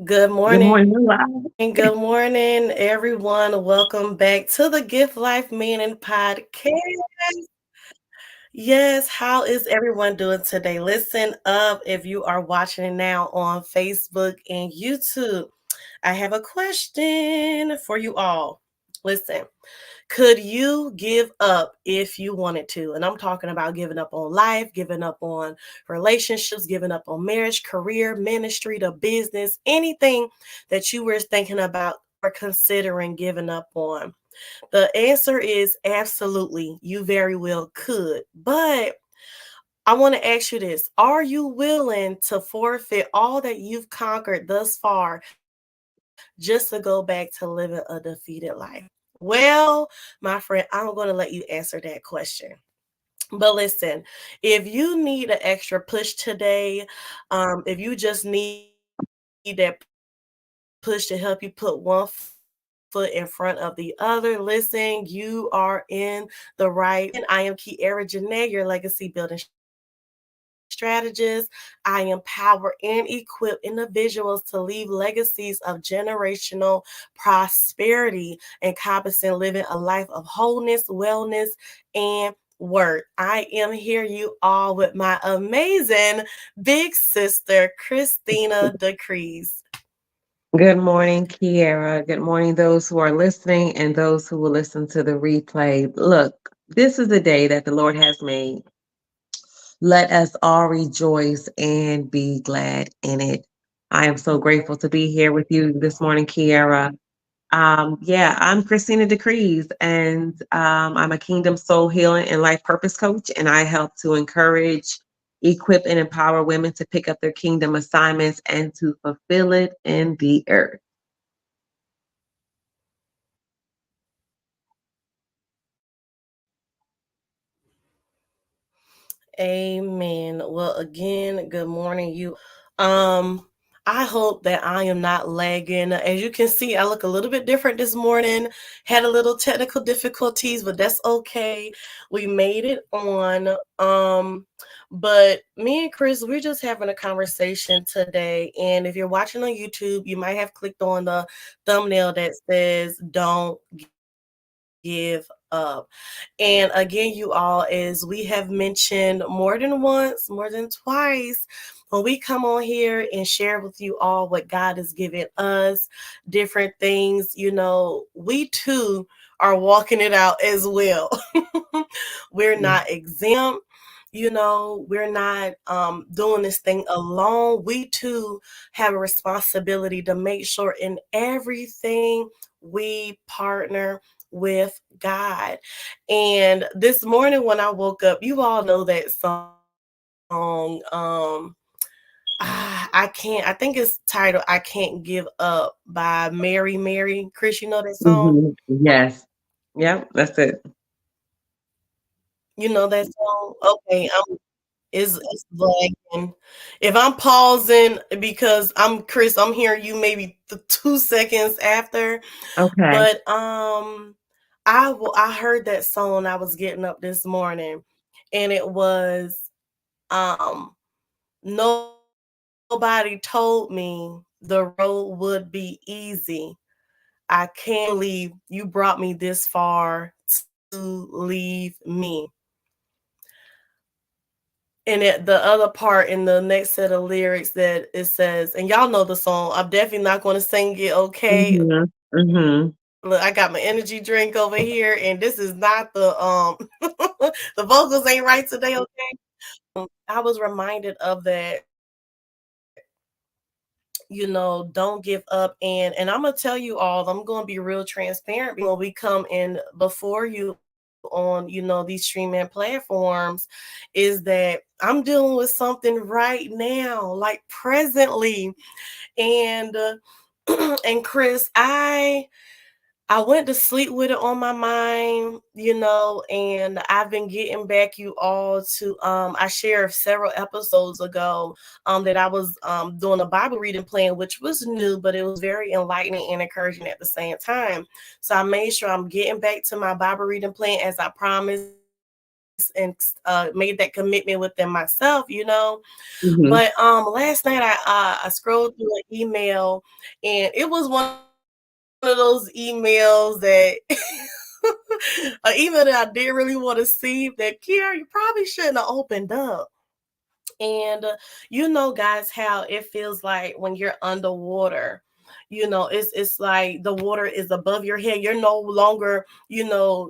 Good Good morning. morning. Wow. Good morning, everyone. Welcome back to the Gift Life Meaning Podcast. Yes, how is everyone doing today? Listen up if you are watching it now on Facebook and YouTube. I have a question for you all. Listen, could you give up if you wanted to? And I'm talking about giving up on life, giving up on relationships, giving up on marriage, career, ministry, the business, anything that you were thinking about or considering giving up on. The answer is absolutely, you very well could. But I want to ask you this. Are you willing to forfeit all that you've conquered thus far just to go back to living a defeated life? Well, my friend, I'm going to let you answer that question. But listen, if you need an extra push today, if you just need that push to help you put one foot in front of the other, listen, you are in the right place. Listen, I am Kiera Janae, your legacy building strategist. I empower and equip individuals to leave legacies of generational prosperity, encompassing living a life of wholeness, wellness, and worth. I am here, you all, with my amazing big sister, Christina Decrees. Good morning, Kiara. Good morning, those who are listening and those who will listen to the replay. Look, this is the day that the Lord has made. Let us all rejoice and be glad in it. I am so grateful to be here with you this morning, Kiara. Yeah, I'm Christina Decrees, and I'm a Kingdom Soul Healing and Life Purpose Coach, and I help to encourage, equip, and empower women to pick up their kingdom assignments and to fulfill it in the earth. Amen. Well, again, good morning, you. Um, I hope that I am not lagging. As you can see, I look a little bit different this morning. Had a little technical difficulties, but that's okay. We made it on. But me and Chris, we're just having a conversation today. And if you're watching on YouTube, you might have clicked on the thumbnail that says "Don't give up." And again, you all, as we have mentioned more than once, more than twice, when we come on here and share with you all what God has given us, different things, we too are walking it out as well. We're Mm. not exempt. We're not doing this thing alone. We too have a responsibility to make sure in everything we partner with God. And this morning when I woke up, you all know that song. I can't. I think it's titled "I Can't Give Up" by Mary Mary. Chris, you know that song? Yes. Yep, that's it. You know that song? Okay, it's lagging. If I'm pausing because I'm Chris, I'm hearing you maybe 2 seconds after. Okay. But I heard that song. I was getting up this morning, and it was um nobody told me the road would be easy. I can't believe you brought me this far to leave me. And the other part in the next set of lyrics that it says, and y'all know the song. I'm definitely not going to sing it. Okay, Mhm. Mhm. look, I got my energy drink over here, and this is not the the vocals ain't right today. Okay, I was reminded of that. Don't give up, and I'm gonna tell you all. I'm gonna be real transparent because when we come in before you on these streaming platforms, is that I'm dealing with something right now, like presently, and and Chris, I went to sleep with it on my mind, and I've been getting back you all to I shared several episodes ago that I was doing a Bible reading plan, which was new, but it was very enlightening and encouraging at the same time. So I made sure I'm getting back to my Bible reading plan as I promised. and made that commitment within myself, Mhm. But last night I scrolled through an email, and it was one of those emails that an email that I didn't really want to see, that Kiara, you probably shouldn't have opened up. And guys, how it feels like when you're underwater. It's like the water is above your head. You're no longer,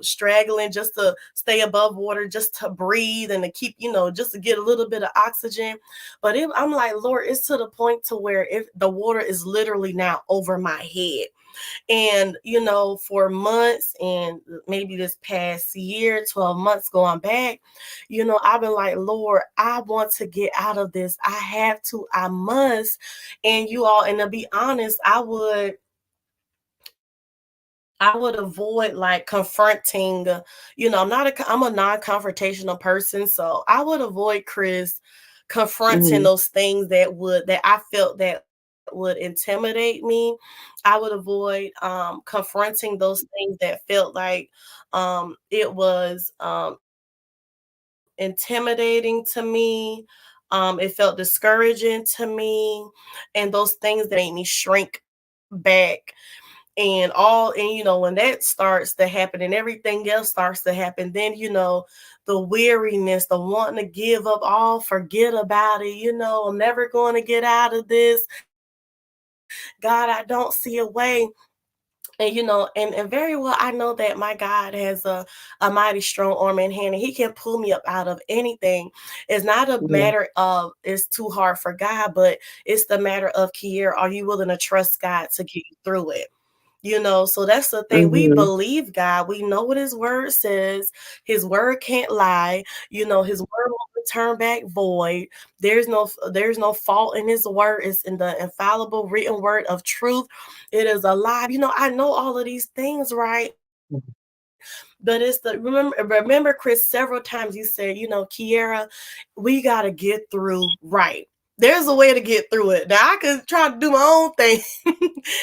straggling just to stay above water, just to breathe and to keep, just to get a little bit of oxygen. But I'm like, Lord, it's to the point to where if the water is literally now over my head. And, for months and maybe this past year, 12 months going back, I've been like, Lord, I want to get out of this. I have to, I must. And to be honest, I would avoid like confronting, I'm a non-confrontational person. So I would avoid, Chris, confronting Mhm. those things that I felt that would intimidate me. I would avoid confronting those things that felt like it was intimidating to me. It felt discouraging to me, and those things that made me shrink back. And when that starts to happen and everything else starts to happen, then the weariness, the wanting to give up, all forget about it. I'm never going to get out of this. God, I don't see a way. And very well, I know that my God has a mighty strong arm in hand, and He can pull me up out of anything. It's not a Yeah. matter of it's too hard for God, but it's the matter of, Kier, are you willing to trust God to get you through it? So that's the thing. We Mhm. believe God. We know what His word says. His word can't lie. His word won't return back void. There's no fault in His word. It's in the infallible written word of truth. It is alive. I know all of these things, right? But it's the remember, Chris, several times you said, Kiera, we gotta get through right. There's a way to get through it. Now I could try to do my own thing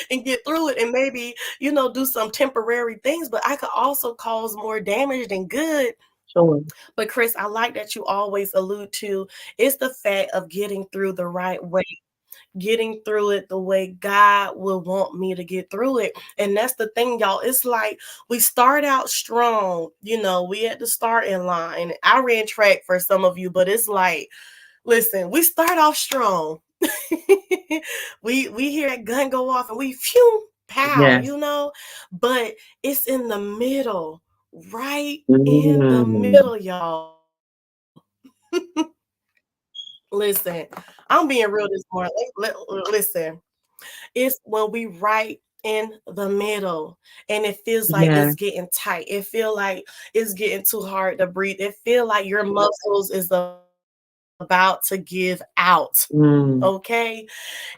and get through it and maybe, do some temporary things, but I could also cause more damage than good. Sure. But Chris, I like that you always allude to it's the fact of getting through the right way, getting through it the way God will want me to get through it. And that's the thing, y'all. It's like we start out strong, we at the starting line. I ran track for some of you, but it's like, listen, we start off strong. we hear that gun go off and we phew, pow, Yes. but it's in the middle, right in the Mm. middle, y'all. Listen, I'm being real this morning. Listen, it's when we right in the middle and it feels like Yeah. it's getting tight. It feel like it's getting too hard to breathe. It feel like your muscles is about to give out. Mm. Okay.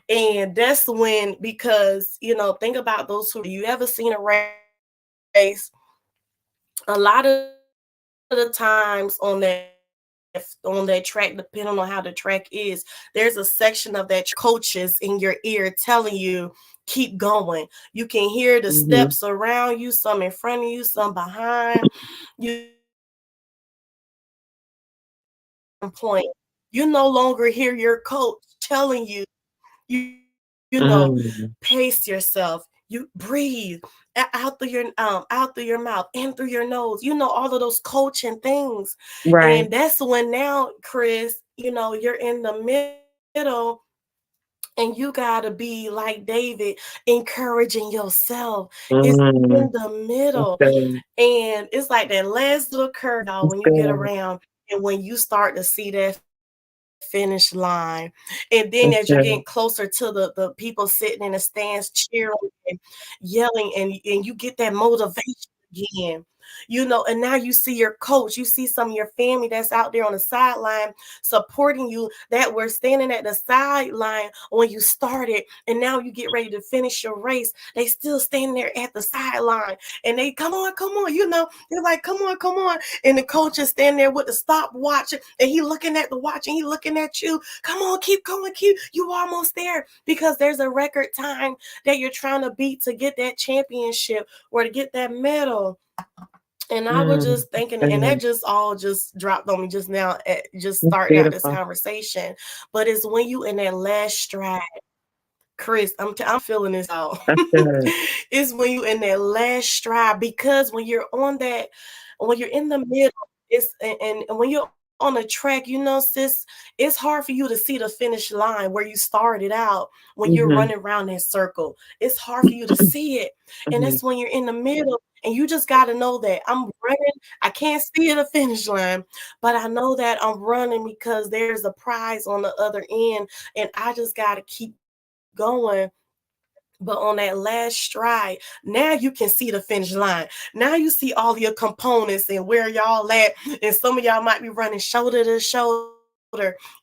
And that's when, because, think about those who you ever seen a race. A lot of the times on that track, depending on how the track is, there's a section of that coaches in your ear telling you keep going. You can hear the Mhm. steps around you, some in front of you, some behind you. Point, you no longer hear your coach telling you you know Mm. pace yourself, you breathe out through your mouth, in through your nose, all of those coaching things. Right. And that's when now, Chris, you're in the middle, and you got to be like David, encouraging yourself. It's Mm. in the That's middle, good. and it's like that last little curve, y'all, That's when you get good. around and when you start to see that finish line. And then That's as you're good. getting closer to the people sitting in the stands cheering and yelling, and you get that motivation again. And now you see your coach, you see some of your family that's out there on the sideline supporting you, that were standing at the sideline when you started, and now you get ready to finish your race. They still standing there at the sideline, and they come on, they're like, come on. And the coach is standing there with the stopwatch, and he looking at the watch, and he looking at you. Come on, keep going, you almost there, because there's a record time that you're trying to beat to get that championship or to get that medal. And I was Mm, just thinking, and that good. just all just dropped on me just now, at just That's starting out this beautiful. conversation. But it's when you in that last stride, Chris, I'm feeling this out. That's good. It's when you in that last stride, because when you're on that, when you're in the middle, it's and when you're on a track, sis, it's hard for you to see the finish line where you started out when you're Mhm. running around that circle. It's hard for you to see it. And Mhm. that's when you're in the middle. And you just got to know that I'm running. I can't see the finish line, but I know that I'm running because there's a prize on the other end. And I just got to keep going. But on that last stride, now you can see the finish line. Now you see all your components and where y'all at. And some of y'all might be running shoulder to shoulder.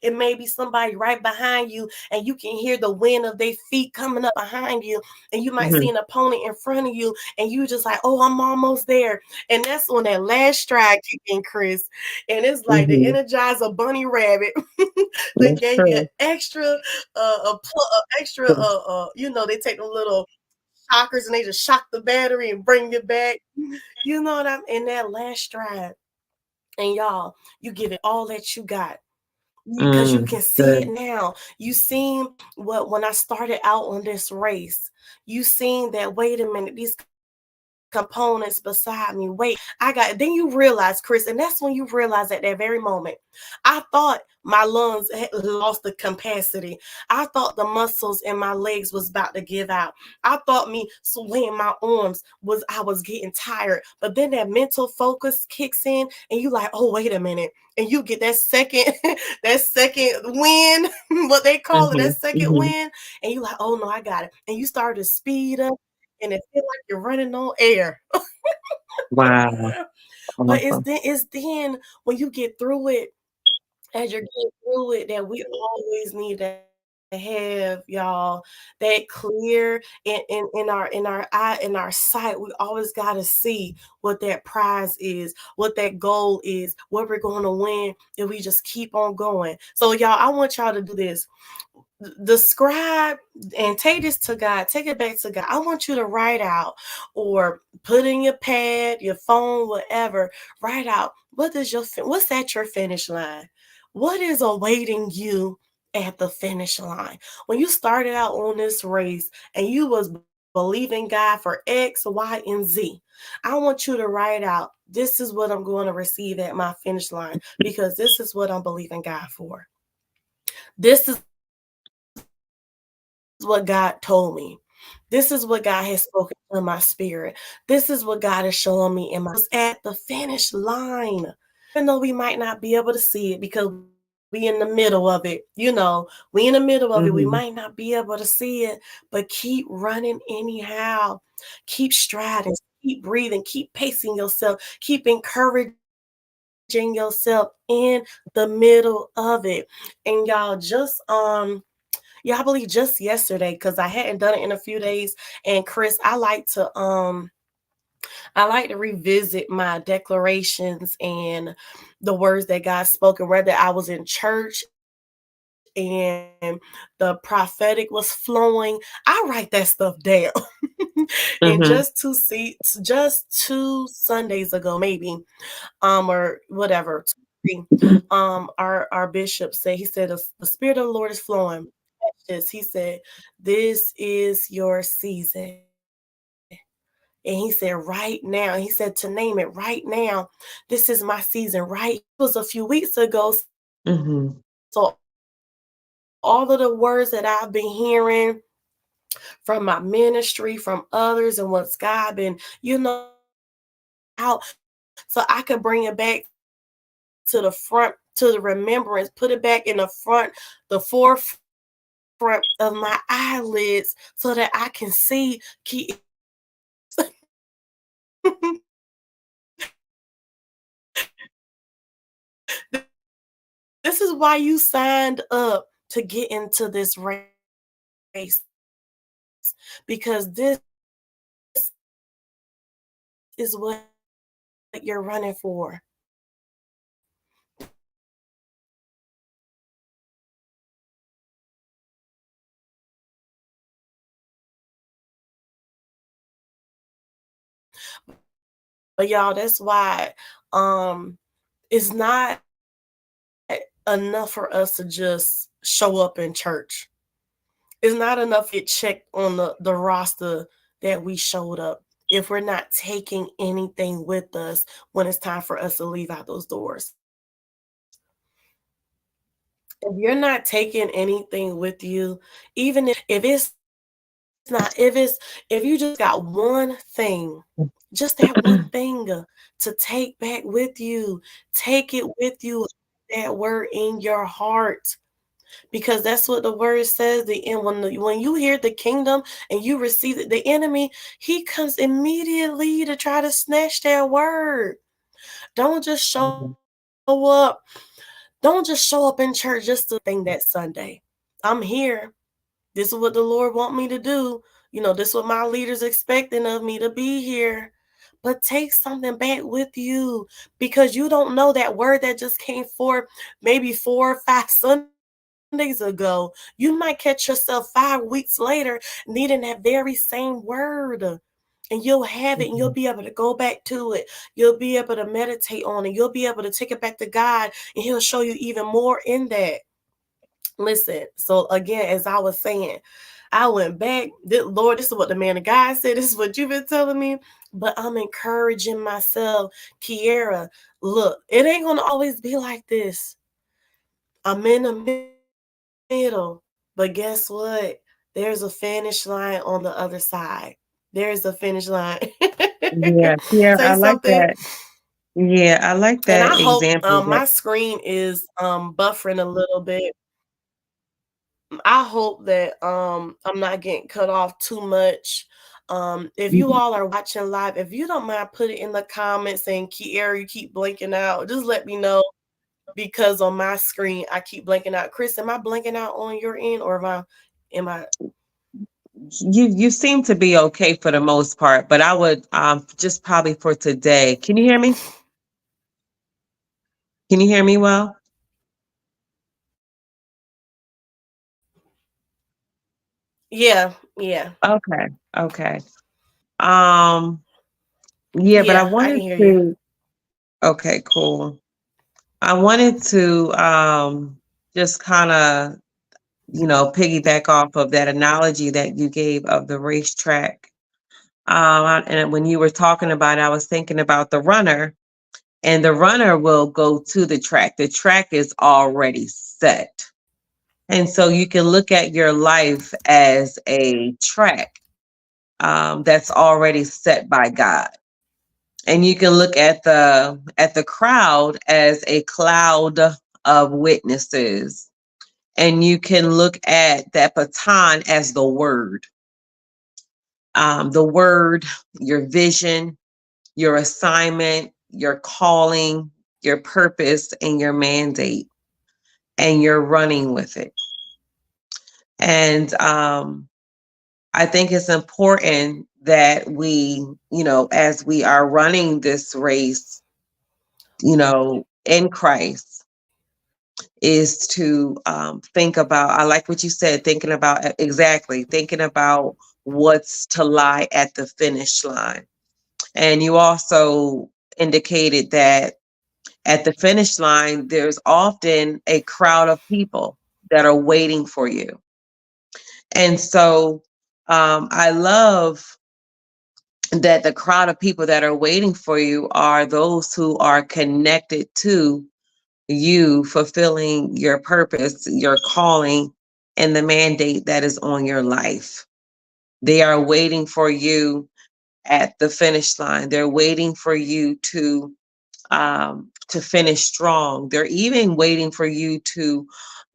It may be somebody right behind you, and you can hear the wind of their feet coming up behind you. And you might see Mhm. an opponent in front of you, and you just like, oh, I'm almost there. And that's on that last stride kick in, Chris. And it's like the Mhm. Energizer Bunny Rabbit that That's gave you true. extra extra they take the little shockers and they just shock the battery and bring it back. You know what I'm in that last stride. And y'all, you give it all that you got. Because you Mm, can see it good. now. You seen what when I started out on this race, you seen that, wait a minute, these components beside me. Wait, I got then you realize, Chris, and that's when you realize at that very moment. I thought my lungs had lost the capacity. I thought the muscles in my legs was about to give out. I thought me swinging my arms was I was getting tired. But then that mental focus kicks in and you like, oh, wait a minute. And you get that second, that second win, what they call it, that Mhm. second Mhm. win. And you like, oh no, I got it. And you start to speed up and it feel like you're running on air. Wow. But Awesome. it's then when you get through it, as you're getting through it, that we always need to have, y'all, that clear in our eye, in our sight. We always gotta see what that prize is, what that goal is, what we're gonna win, if we just keep on going. So y'all, I want y'all to do this. Describe and take this to God, take it back to God. I want you to write out or put in your pad, your phone, whatever, write out what's at your finish line? What is awaiting you at the finish line? When you started out on this race and you was believing God for X, Y, and Z, I want you to write out, this is what I'm going to receive at my finish line because this is what I'm believing God for. This is what God told me. This is what God has spoken to my spirit. This is what God is showing me in my at the finish line. Even though we might not be able to see it because we in the middle of it, we in the middle of it. We Mhm. might not be able to see it, but keep running anyhow. Keep striding, keep breathing, keep pacing yourself, keep encouraging yourself in the middle of it. And y'all just yeah, I believe just yesterday, because I hadn't done it in a few days. And Chris, I like to revisit my declarations and the words that God spoken, whether I was in church and the prophetic was flowing. I write that stuff down. And Mhm. just 2 Sundays ago, maybe, or whatever, 2, 3, our bishop said, he said, the Spirit of the Lord is flowing. This, he said, this is your season. And he said, right now, he said to name it right now. This is my season, right? It was a few weeks ago. Mhm. So all of the words that I've been hearing from my ministry, from others, and what's God been, out, so I could bring it back to the front, to the remembrance, put it back in the forefront of my eyelids so that I can see. This is why you signed up to get into this race, because this is what you're running for. But y'all, that's why it's not enough for us to just show up in church. It's not enough to get checked on the roster that we showed up if we're not taking anything with us when it's time for us to leave out those doors. If you're not taking anything with you, even if you just got one thing, just that one thing to take back with you, take it with you, that word in your heart, because that's what the word says. When you hear the kingdom and you receive it, the enemy, he comes immediately to try to snatch that word. Don't just show Mhm. up. Don't just show up in church just to say the right thing that Sunday. I'm here. This is what the Lord want me to do. This is what my leaders expecting of me to be here. But take something back with you, because you don't know that word that just came forth maybe 4 or 5 Sundays ago. You might catch yourself 5 weeks later needing that very same word. And you'll have it and you'll be Mhm. able to go back to it. You'll be able to meditate on it. You'll be able to take it back to God, and He'll show you even more in that. Listen, so again, as I was saying, I went back. Lord, this is what the man of God said. This is what you've been telling me. But I'm encouraging myself, Kiera. Look, it ain't gonna always be like this. I'm in the middle, but guess what? There's a finish line on the other side. There's a finish line. Yeah, Say yeah, I something. like that. Yeah, I like And I that hope example my that. screen is buffering a little bit. I hope that I'm not getting cut off too much. If you Mhm. all are watching live, if you don't mind, put it in the comments saying, Kiera, you keep blinking out. Just let me know, because on my screen I keep blinking out. Chris, am I blinking out on your end, or am I You seem to be okay for the most part, but I would just probably for today. Can you hear me? Can you hear me well? Yeah, yeah. Okay, okay. Um, yeah, but I Yeah, I wanted can hear you. to. Okay, cool. I wanted to just kind of, piggyback off of that analogy that you gave of the racetrack. And when you were talking about it, I was thinking about the runner, and the runner will go to the track. The track is already set. And so you can look at your life as a track that's already set by God. And you can look at the crowd as a cloud of witnesses. And you can look at that baton as the word, your vision, your assignment, your calling, your purpose, and your mandate, and you're running with it. And I think it's important that we, as we are running this race, in Christ, is to think about, I like what you said, thinking about exactly, thinking about what's to lie at the finish line. And you also indicated that at the finish line, there's often a crowd of people that are waiting for you. And so I love that the crowd of people that are waiting for you are those who are connected to you fulfilling your purpose, your calling, and the mandate that is on your life. They are waiting for you at the finish line. They're waiting for you to finish strong. They're even waiting for you to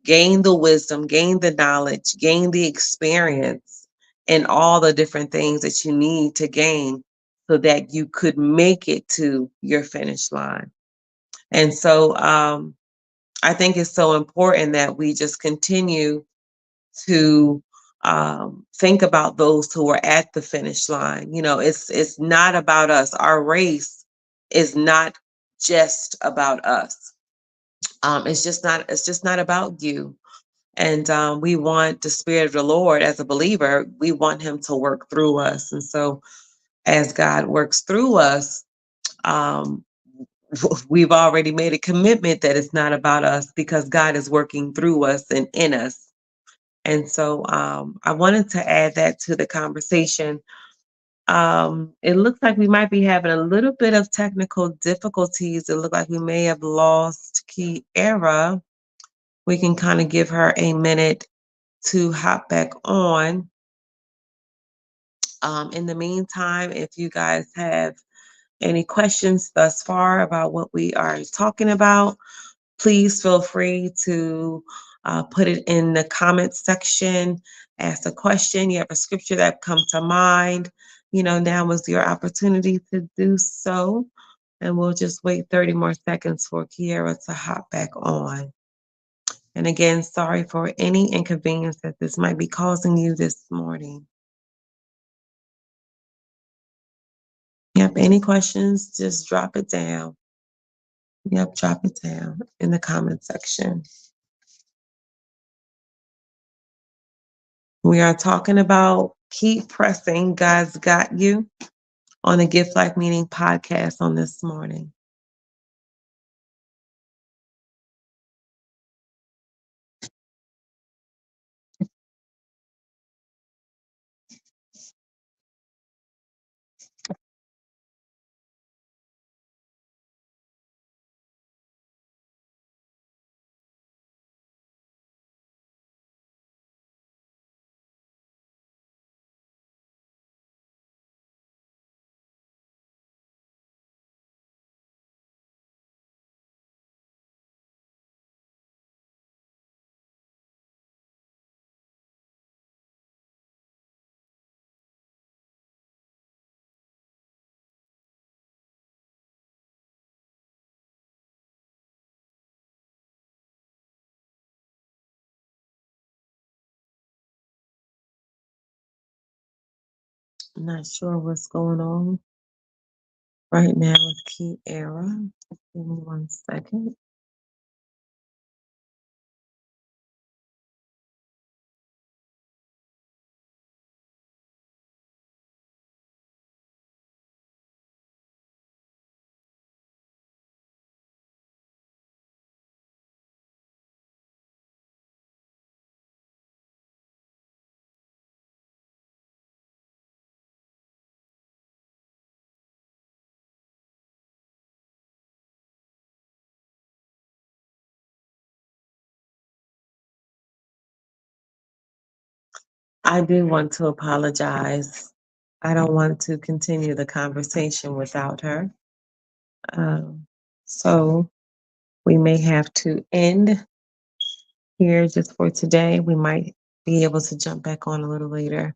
gain the wisdom, gain the knowledge, gain the experience, and all the different things that you need to gain so that you could make it to your finish line. And so I think it's so important that we just continue to think about those who are at the finish line. It's not about us. Our race is not just about us. It's just not about you. And we want the Spirit of the Lord as a believer. We want Him to work through us. And so, as God works through us, um, we've already made a commitment that it's not about us because God is working through us and in us. And so I wanted to add that to the conversation. It looks like we might be having a little bit of technical difficulties. It looks like we may have lost Kiera. We can kind of give her a minute to hop back on. In the meantime, if you guys have any questions thus far about what we are talking about, please feel free to put it in the comments section. Ask a question. You have a scripture that comes to mind. Now is your opportunity to do so. And we'll just wait 30 more seconds for Kiera to hop back on. And again, sorry for any inconvenience that this might be causing you this morning. Yep, any questions, just drop it down. Yep, drop it down in the comment section. We are talking about keep pressing, God's got you, on the Gift Life Meaning podcast on this morning. I'm not sure what's going on right now with Kiera. Give me 1 second. I do want to apologize. I don't want to continue the conversation without her. So we may have to end here just for today. We might be able to jump back on a little later.